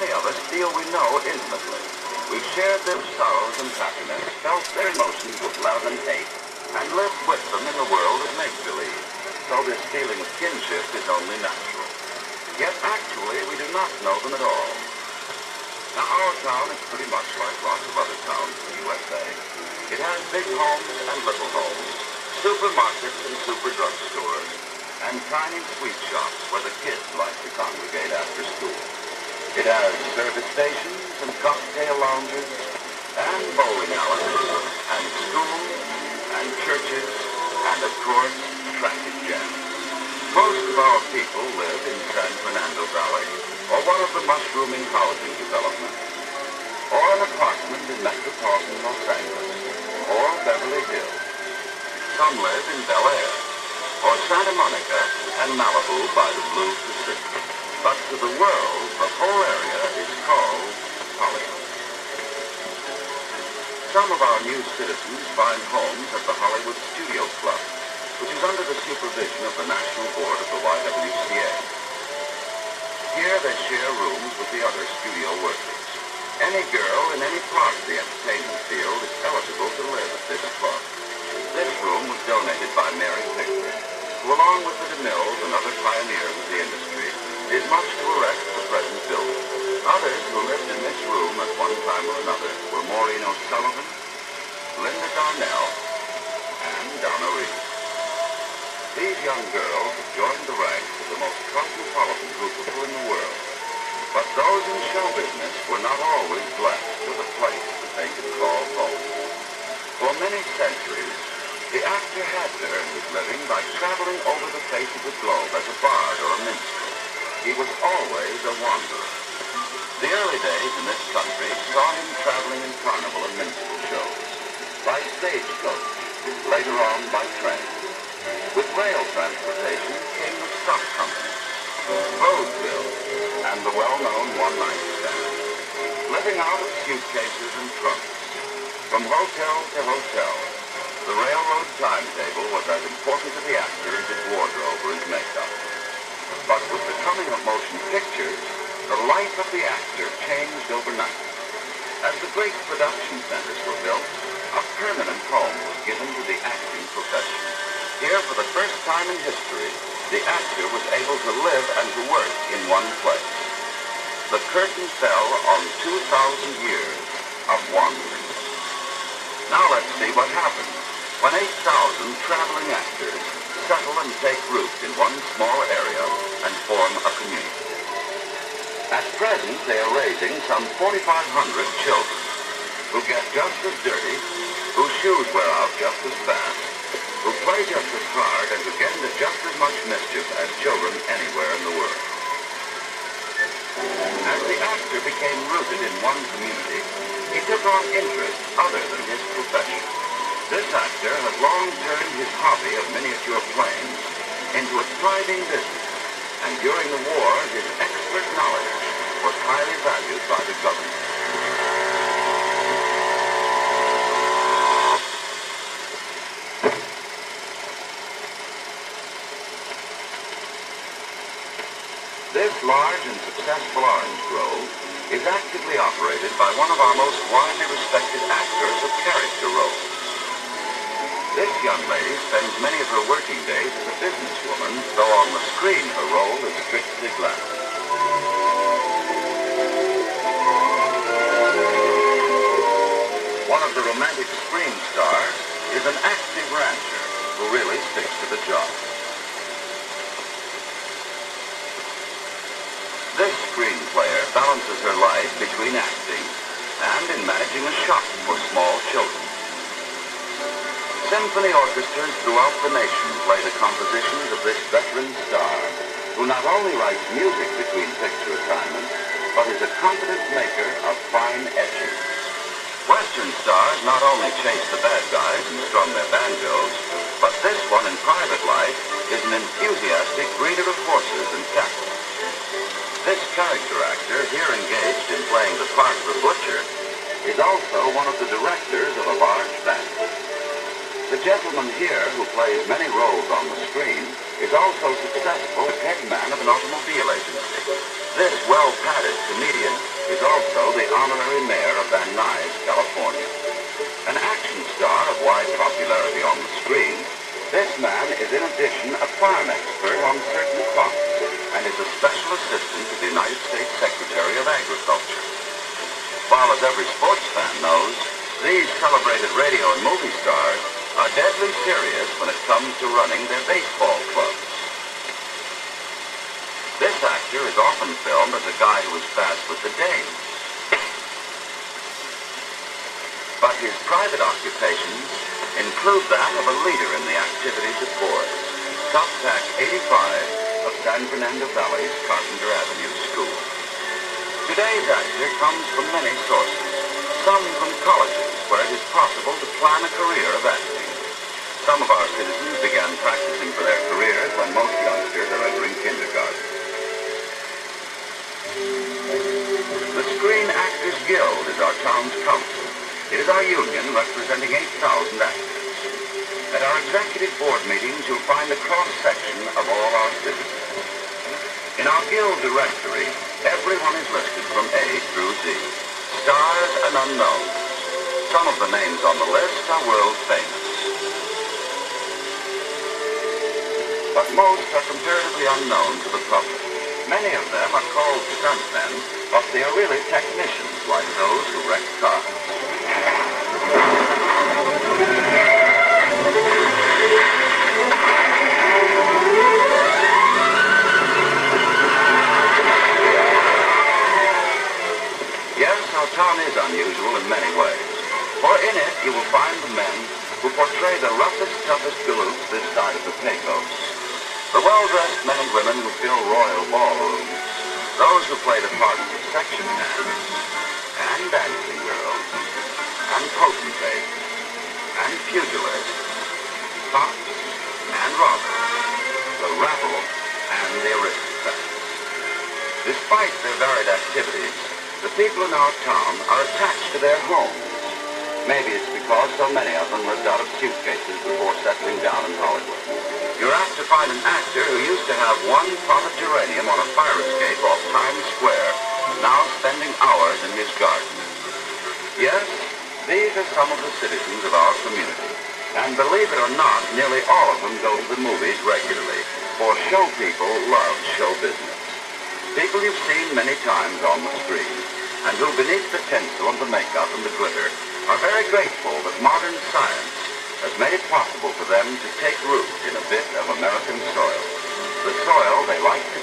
many of us feel we know intimately. We've shared their sorrows and happiness, felt their emotions with love and hate, and lived with them in the world of make-believe. So this feeling of kinship is only natural. Yet actually, we do not know them at all. Now, our town is pretty much like lots of other towns in the USA. It has big homes and little homes, supermarkets and super drugstores, and tiny sweet shops where the kids like to congregate after school. It has service stations and cocktail lounges, and bowling alleys, and schools, and churches, and of course, traffic jams. Most of our people live in San Fernando Valley, or one of the mushrooming housing developments, or an apartment in metropolitan Los Angeles, or Beverly Hills. Some live in Bel Air, or Santa Monica and Malibu by the Blue Pacific. But to the world, the whole area is called Hollywood. Some of our new citizens find homes at the Hollywood Studio Club, which is under the supervision of the National Board of the YWCA. Here they share rooms with the other studio workers. Any girl in any part of the entertainment field is eligible to live at this club. This room was donated by Mary Pickford, who along with the DeMills and other pioneers of the industry, did much to erect the present building. Others who lived in this room at one time or another were Maureen O'Sullivan, Linda Darnell, and Donna Reed. These young girls have joined the ranks of the most cosmopolitan group of people in the world. But those in show business were not always blessed with a place that they could call home. For many centuries, the actor had to earn his living by traveling over the face of the globe as a bard or a minstrel. He was always a wanderer. The early days in this country saw him traveling in carnival and minstrel shows, by stagecoach, later on by train. With rail transportation came the stock companies, vaudeville, and the well-known one-night stand. Living out of suitcases and trunks, from hotel to hotel, the railroad timetable was as important to the actor as his wardrobe or his makeup. But with the coming of motion pictures, the life of the actor changed overnight. As the great production centers were built, a permanent home was given to the acting profession. Here, for the first time in history, the actor was able to live and to work in one place. The curtain fell on 2,000 years of wandering. Now let's see what happened when 8,000 traveling actors settle and take root in one small area and form a community. At present, they are raising some 4,500 children who get just as dirty, whose shoes wear out just as fast, who play just as hard, and who get into just as much mischief as children anywhere in the world. As the actor became rooted in one community, he took on interests other than his profession. This actor had long turned his hobby of miniature planes into a thriving business, and during the war, his expert knowledge was highly valued by the government. This large and successful orange grove is actively operated by one of our most widely respected actors of character roles. This young lady spends many of her working days as a businesswoman, though on the screen her role is strictly glamorous. One of the romantic screen stars is an active rancher who really sticks to the job. This screen player balances her life between acting and in managing a shop for small children. Symphony orchestras throughout the nation play the compositions of this veteran star, who not only writes music between picture assignments, but is a competent maker of fine etchings. Western stars not only chase the bad guys and strum their banjos, but this one in private life is an enthusiastic breeder of horses and cattle. This character actor, here engaged in playing the part of a butcher, is also one of the directors of a large family. The gentleman here, who plays many roles on the screen, is also successful as head man of an automobile agency. This well-padded comedian farm expert on certain crops and is a special assistant to the United States Secretary of Agriculture. While, as every sports fan knows, these celebrated radio and movie stars are deadly serious when it comes to running their baseball clubs. This actor is often filmed as a guy who is fast with the dames. But his private occupations include that of a leader in the activities of boys. Top Tack 85 of San Fernando Valley's Carpenter Avenue School. Today's actor comes from many sources, some from colleges where it is possible to plan a career of acting. Some of our citizens began practicing for their careers when most youngsters are entering kindergarten. The Screen Actors Guild is our town's council. It is our union representing 8,000 actors. At our executive board meetings, you'll find a cross-section of all our citizens. In our guild directory, everyone is listed from A through Z, stars and unknowns. Some of the names on the list are world famous. But most are comparatively unknown to the public. Many of them are called stuntmen, but they are really technicians like those who wreck cars. Yes, our town is unusual in many ways, for in it you will find the men who portray the roughest, toughest galops this side of the Pecos. The well-dressed men and women who fill royal ballrooms, those who play the parts of section hands, and dancing girls, and potentates, and pugilists, cops, and robbers, the rabble, and the aristocrats. Despite their varied activities, the people in our town are attached to their homes. Maybe it's because so many of them lived out of suitcases before settling down in Hollywood. You're apt to find an actor who used to have 1 pot of geranium on a fire escape off Times Square, now spending hours in his garden. Yes, these are some of the citizens of our community. And believe it or not, nearly all of them go to the movies regularly, for show people love show business. People you've seen many times on the screen, and who beneath the tinsel and the makeup and the glitter are very grateful that modern science has made it possible for them to take root in a bit of American soil. The soil they like to